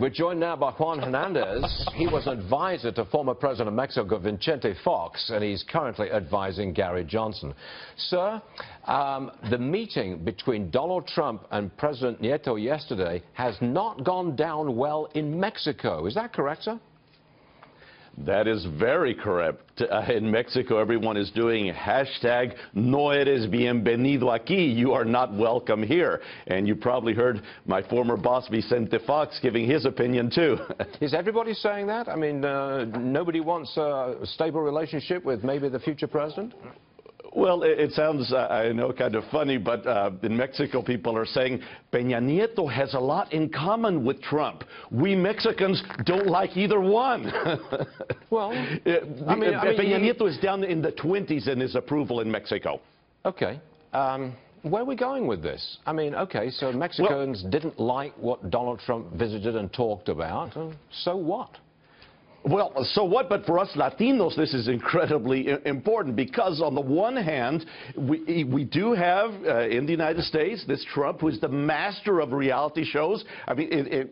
We're joined now by Juan Hernandez. He was an advisor to former President of Mexico, Vincente Fox, and he's currently advising Gary Johnson. Sir, the meeting between Donald Trump and President Nieto yesterday has not gone down well in Mexico. Is that correct, sir? That is very correct. In Mexico, everyone is doing hashtag no eres bienvenido aquí. You are not welcome here. And you probably heard my former boss, Vincente Fox, giving his opinion, too. Is everybody saying that? I mean, nobody wants a stable relationship with maybe the future president? Well, it sounds, I know, kind of funny, but in Mexico, people are saying Peña Nieto has a lot in common with Trump. We Mexicans don't like either one. Well, Peña Nieto is down in the 20s in his approval in Mexico. Okay. Where are we going with this? I mean, okay, so Mexicans didn't like what Donald Trump visited and talked about. So what? Well, so what? But for us Latinos, this is incredibly important because, on the one hand, we do have in the United States this Trump who is the master of reality shows. I mean,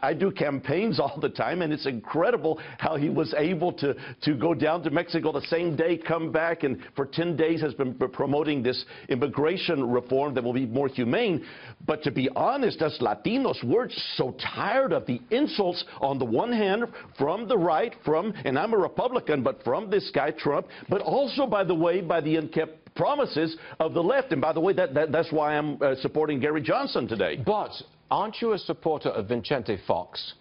I do campaigns all the time, and it's incredible how he was able to go down to Mexico the same day, come back, and for 10 days has been promoting this immigration reform that will be more humane. But to be honest, us Latinos, we're so tired of the insults on the one hand from the right, and I'm a Republican, but from this guy Trump, but also, by the way, by the unkept promises of the left. And by the way, that's why I'm supporting Gary Johnson today. But aren't you a supporter of Vincente Fox,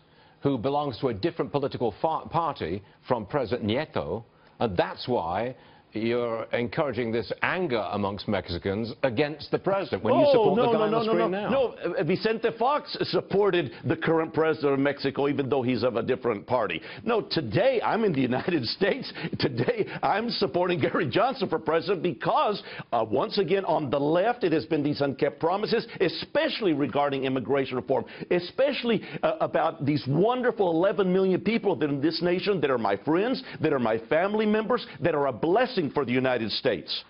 who belongs to a different political party from President Nieto, and that's why you're encouraging this anger amongst Mexicans against the president when you support the guy on the screen now? No, Vicente Fox supported the current president of Mexico, even though he's of a different party. No, today I'm in the United States. Today I'm supporting Gary Johnson for president because, once again, on the left, it has been these unkept promises, especially regarding immigration reform, especially about these wonderful 11 million people that in this nation that are my friends, that are my family members, that are a blessing for the United States.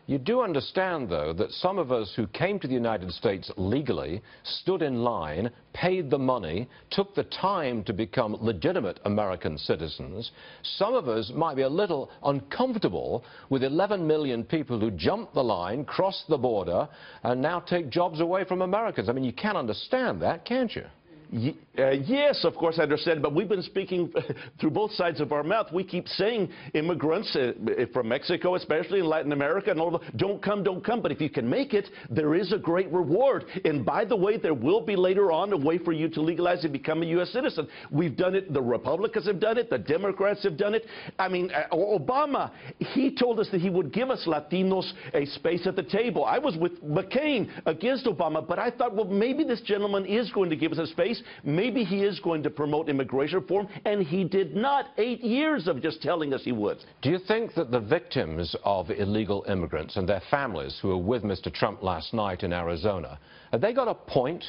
You do understand, though, that some of us who came to the United States legally, stood in line, paid the money, took the time to become legitimate American citizens, some of us might be a little uncomfortable with 11 million people who jumped the line, crossed the border, and now take jobs away from Americans. I mean, you can understand that, can't you? Yes, of course I understand, but we've been speaking through both sides of our mouth. We keep saying immigrants from Mexico, especially in Latin America, and all of don't come, don't come. But if you can make it, there is a great reward. And by the way, there will be later on a way for you to legalize and become a U.S. citizen. We've done it. The Republicans have done it. The Democrats have done it. I mean, Obama, he told us that he would give us Latinos a space at the table. I was with McCain against Obama, but I thought, well, maybe this gentleman is going to give us a space. Maybe he is going to promote immigration reform, and he did not. 8 years of just telling us he would. Do you think that the victims of illegal immigrants and their families who were with Mr. Trump last night in Arizona, have they got a point?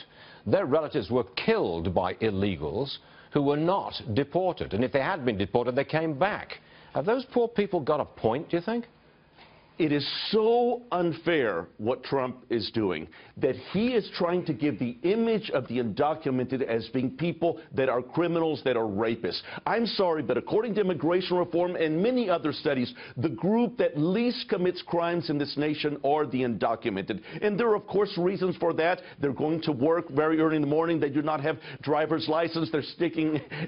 Their relatives were killed by illegals who were not deported, and if they had been deported, they came back. Have those poor people got a point, do you think? It is so unfair what Trump is doing, that he is trying to give the image of the undocumented as being people that are criminals, that are rapists. I'm sorry, but according to immigration reform and many other studies, the group that least commits crimes in this nation are the undocumented. And there are, of course, reasons for that. They're going to work very early in the morning. They do not have driver's license. They're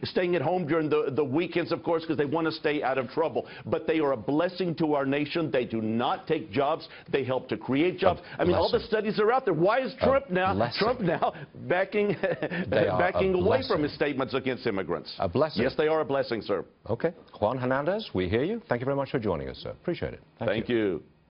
staying at home during the weekends, of course, because they want to stay out of trouble. But they are a blessing to our nation. They do not take jobs. They help to create jobs. I mean, all the studies are out there. Why is Trump now backing away from his statements against immigrants? A blessing. Yes, they are a blessing, sir. Okay. Juan Hernandez, we hear you. Thank you very much for joining us, sir. Appreciate it. Thank you.